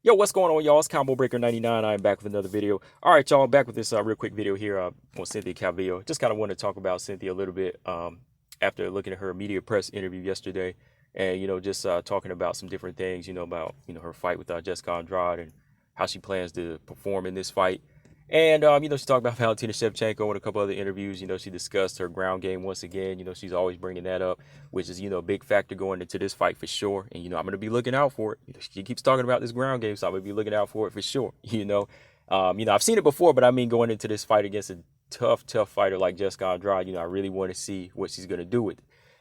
Yo, what's going on, y'all? It's Combo Breaker 99. I'm back with another video. All right, y'all, back with this real quick video here on Cynthia Calvillo. Just kind of want to talk about Cynthia a little bit after looking at her media press interview yesterday, and just talking about some different things, about her fight with Jessica Andrade and how she plans to perform in this fight. And she talked about Valentina Shevchenko in a couple other interviews. She discussed her ground game once again. She's always bringing that up, which is a big factor going into this fight for sure. And I'm gonna be looking out for it. She keeps talking about this ground game, so I'm gonna be looking out for it for sure. I've seen it before, but I mean going into this fight against a tough fighter like Jessica Andrade, I really want to see what she's gonna do with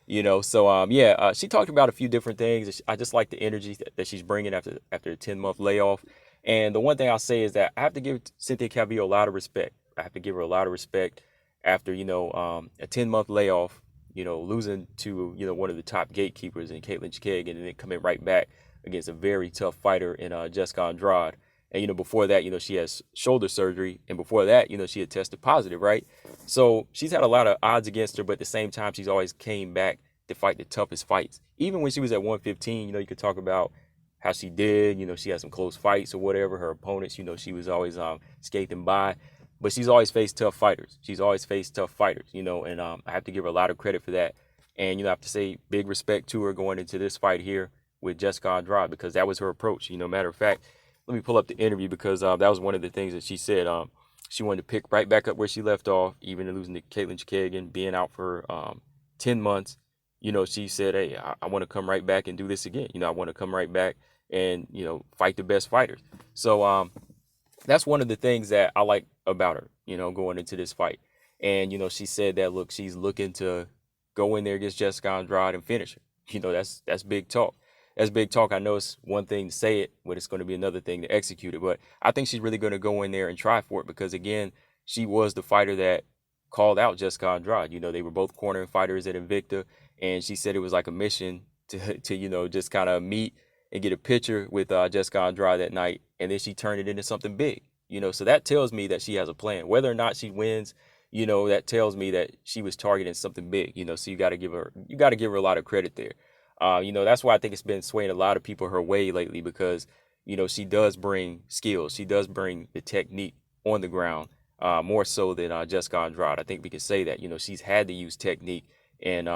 it. She talked about a few different things. I just like the energy that she's bringing after a 10-month layoff. And the one thing I'll say is that I have to give Cynthia Calvillo a lot of respect. I have to give her a lot of respect after, a 10-month layoff, losing to, one of the top gatekeepers in Caitlin Chikeg, and then coming right back against a very tough fighter in Jessica Andrade. And, before that, she has shoulder surgery. And before that, she had tested positive, right? So she's had a lot of odds against her, but at the same time, she's always came back to fight the toughest fights. Even when she was at 115, you could talk about how she did. She had some close fights or whatever. Her opponents, she was always skating by. But she's always faced tough fighters. And I have to give her a lot of credit for that. And, I have to say big respect to her going into this fight here with Jessica Andrade, because that was her approach. Matter of fact, let me pull up the interview, because that was one of the things that she said. She wanted to pick right back up where she left off, even losing to Caitlin Chikeg and being out for 10 months. She said, hey, I want to come right back and do this again. I want to come right back and, fight the best fighters. So that's one of the things that I like about her, going into this fight. And, she said that, look, she's looking to go in there against Jessica Andrade and finish her. That's big talk. That's big talk. I know it's one thing to say it, but it's going to be another thing to execute it. But I think she's really going to go in there and try for it, because, again, she was the fighter that called out Jessica Andrade. They were both corner fighters at Invicta, and she said it was like a mission to just kind of meet and get a picture with Jessica Andrade that night, and then she turned it into something big. So that tells me that she has a plan. Whether or not she wins, that tells me that she was targeting something big. So you got to give her a lot of credit there. That's why I think it's been swaying a lot of people her way lately, because she does bring skills. She does bring the technique on the ground, more so than Jessica Andrade. I think we can say that. She's had to use technique, and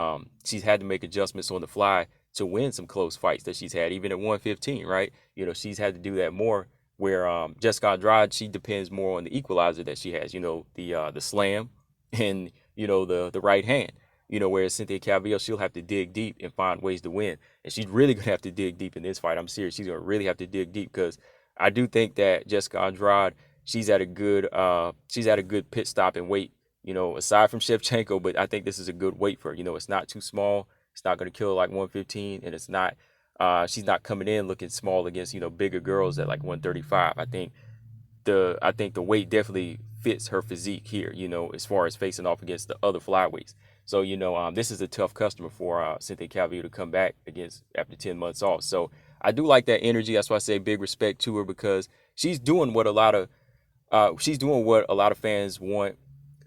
she's had to make adjustments on the fly to win some close fights that she's had, even at 115, right? She's had to do that more, where Jessica Andrade, she depends more on the equalizer that she has, the slam and, the right hand. Whereas Cynthia Calvillo, she'll have to dig deep and find ways to win. And she's really going to have to dig deep in this fight. I'm serious. She's going to really have to dig deep, because I do think that Jessica Andrade, she's at a good pit stop and weight, aside from Shevchenko. But I think this is a good weight for her. It's not too small. It's not going to kill like 115, and it's not. She's not coming in looking small against bigger girls at like 135. I think the weight definitely fits her physique here. As far as facing off against the other flyweights. So this is a tough customer for Cynthia Calvillo to come back against after 10 months off. So I do like that energy. That's why I say big respect to her, because she's doing what a lot of fans want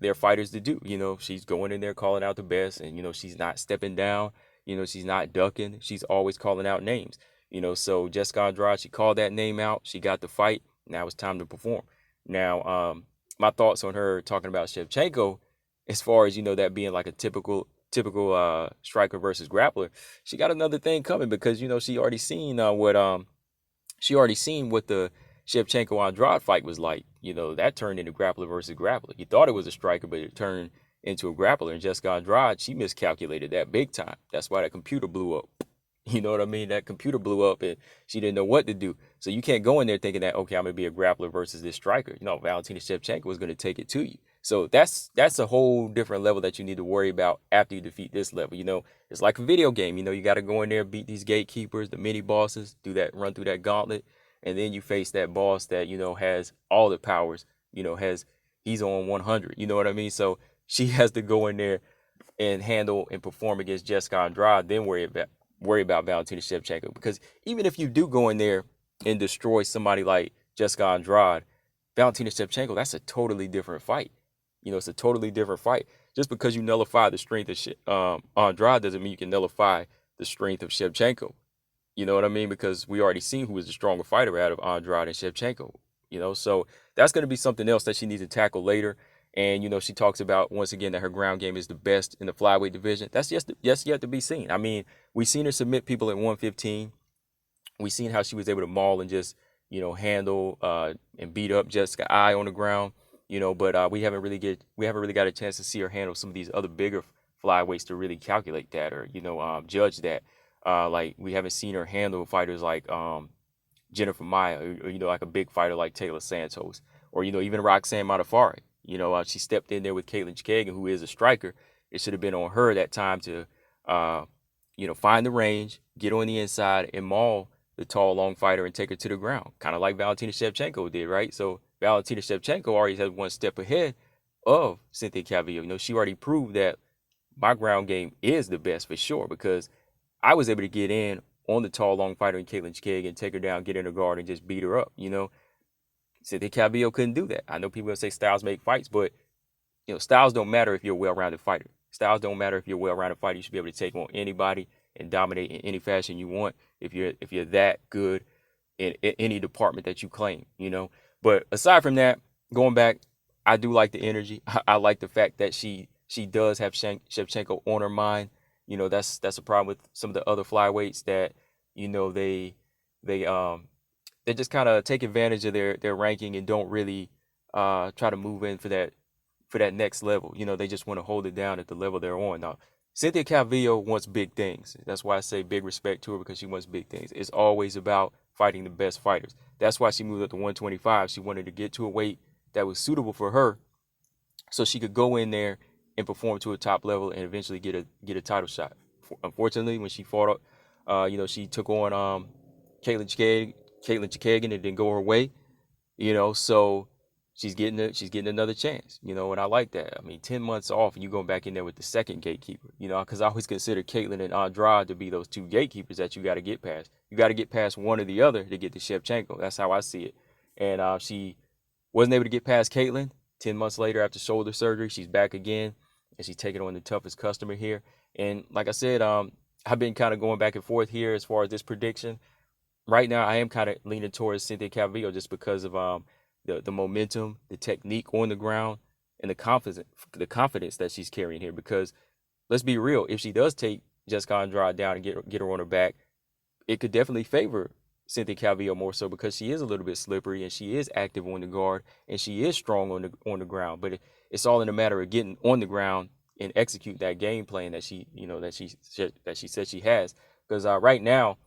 their fighters to do. She's going in there calling out the best, and she's not stepping down. She's not ducking. She's always calling out names. So Jessica Andrade, she called that name out. She got the fight. Now it's time to perform. Now, my thoughts on her talking about Shevchenko, as far as that being like a typical striker versus grappler, she got another thing coming, because she already seen what the Shevchenko Andrade fight was like. That turned into grappler versus grappler. You thought it was a striker, but it turned into a grappler. And Jessica Andrade, she miscalculated that big time. That's why that computer blew up. You know what I mean? That computer blew up, and she didn't know what to do. So you can't go in there thinking that, okay, I'm going to be a grappler versus this striker. Valentina Shevchenko was going to take it to you. So that's a whole different level that you need to worry about after you defeat this level. It's like a video game. You got to go in there, beat these gatekeepers, the mini bosses, run through that gauntlet. And then you face that boss that, has all the powers, he's on 100. You know what I mean? So she has to go in there and handle and perform against Jessica Andrade, then worry about Valentina Shevchenko. Because even if you do go in there and destroy somebody like Jessica Andrade, Valentina Shevchenko, that's a totally different fight. It's a totally different fight. Just because you nullify the strength of Andrade doesn't mean you can nullify the strength of Shevchenko. You know what I mean? Because we already seen who was the stronger fighter out of Andrade and Shevchenko. So that's going to be something else that she needs to tackle later. And she talks about once again that her ground game is the best in the flyweight division. That's yet to be seen. I mean, we seen her submit people at 115. We seen how she was able to maul and just handle and beat up Jessica I on the ground. But we haven't really got a chance to see her handle some of these other bigger flyweights to really calculate that or judge that. Like we haven't seen her handle fighters like Jennifer Maya or like a big fighter like Taylor Santos or even Roxanne Modafferi. She stepped in there with Caitlin Chikagan, who is a striker. It should have been on her that time to find the range, get on the inside, and maul the tall, long fighter and take her to the ground, kind of like Valentina Shevchenko did, right? So Valentina Shevchenko already has one step ahead of Cynthia Calvillo. She already proved that my ground game is the best for sure because I was able to get in on the tall, long fighter in Caitlin Chikagan, take her down, get in her guard, and just beat her up. Cynthia Calvillo couldn't do that. I know people are going to say styles make fights, but styles don't matter if you're a well-rounded fighter. Styles don't matter if you're a well-rounded fighter. You should be able to take on anybody and dominate in any fashion you want if you're that good in any department that you claim. But aside from that, going back, I do like the energy. I like the fact that she does have Shevchenko on her mind. That's a problem with some of the other flyweights that they just kind of take advantage of their ranking and don't really try to move in for that next level. They just want to hold it down at the level they're on. Now, Cynthia Calvillo wants big things. That's why I say big respect to her because she wants big things. It's always about fighting the best fighters. That's why she moved up to 125. She wanted to get to a weight that was suitable for her so she could go in there and perform to a top level and eventually get a title shot. Unfortunately, when she fought, she took on Caitlin Chikagan and it didn't go her way. So she's getting another chance, and I like that. I mean, 10 months off and you going back in there with the second gatekeeper, because I always consider Caitlin and Andrade to be those two gatekeepers that you got to get past. You got to get past one or the other to get to Shevchenko. That's how I see it. And she wasn't able to get past Caitlin. 10 months later after shoulder surgery, she's back again and she's taking on the toughest customer here. And like I said, I've been kind of going back and forth here as far as this prediction. Right now, I am kind of leaning towards Cynthia Calvillo just because of the momentum, the technique on the ground, and the confidence that she's carrying here. Because let's be real, if she does take Jessica Andrade down and get her on her back, it could definitely favor Cynthia Calvillo more so because she is a little bit slippery and she is active on the guard and she is strong on the ground. But it's all in a matter of getting on the ground and execute that game plan that she said she has. Because right now,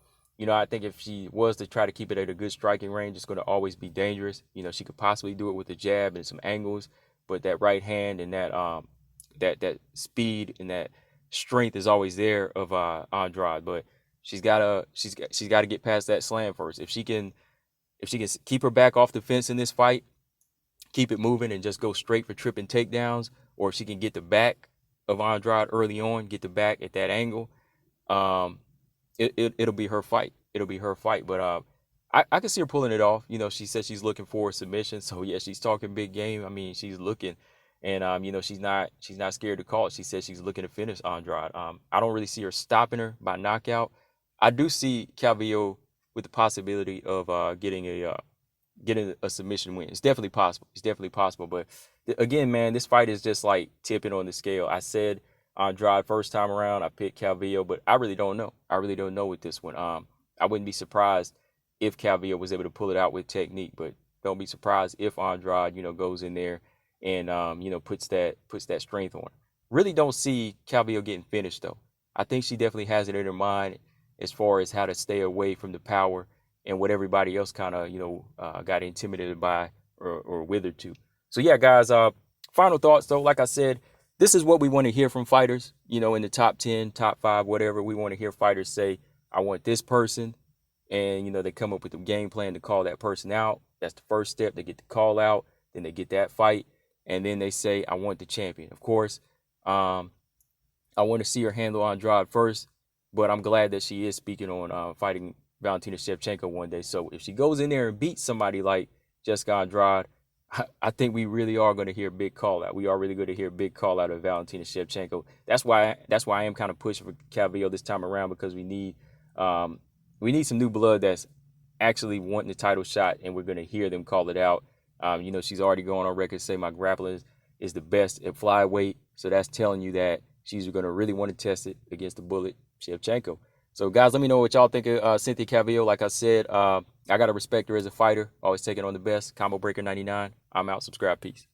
I think if she was to try to keep it at a good striking range, it's going to always be dangerous. She could possibly do it with a jab and some angles, but that right hand and that speed and that strength is always there of Andrade. But she's got to get past that slam first. If she can keep her back off the fence in this fight, keep it moving and just go straight for tripping takedowns, or if she can get the back of Andrade early on, get the back at that angle, it'll be her fight. It'll be her fight. But I can see her pulling it off. She said she's looking for a submission. So yeah, she's talking big game. I mean, she's looking, and she's not scared to call it. She says she's looking to finish Andrade. I don't really see her stopping her by knockout. I do see Calvillo with the possibility of getting a submission win. It's definitely possible. But again, man, this fight is just like tipping on the scale. I said Andrade first time around, I picked Calvillo, but I really don't know. I really don't know with this one. I wouldn't be surprised if Calvillo was able to pull it out with technique, but don't be surprised if Andrade, goes in there and puts that strength on. Really don't see Calvillo getting finished though. I think she definitely has it in her mind as far as how to stay away from the power and what everybody else kind of got intimidated by or withered to. So yeah, guys. Final thoughts though. Like I said, this is what we want to hear from fighters. In the top 10, top 5, whatever. We want to hear fighters say, "I want this person," and they come up with a game plan to call that person out. That's the first step. They get the call out, then they get that fight, and then they say, "I want the champion." Of course, I want to see her handle Andrade first, but I'm glad that she is speaking on fighting Valentina Shevchenko one day. So if she goes in there and beats somebody like Jessica Andrade, I think we really are going to hear a big call out. We are really going to hear a big call out of Valentina Shevchenko. That's why I am kind of pushing for Calvillo this time around because we need We need some new blood that's actually wanting the title shot, and we're going to hear them call it out. You know, she's already going on record say my grappling is the best at flyweight. So that's telling you that she's going to really want to test it against the bullet, Shevchenko. So, guys, let me know what y'all think of Cynthia Calvillo. Like I said, I got to respect her as a fighter, always taking on the best. Combo Breaker 99. I'm out. Subscribe. Peace.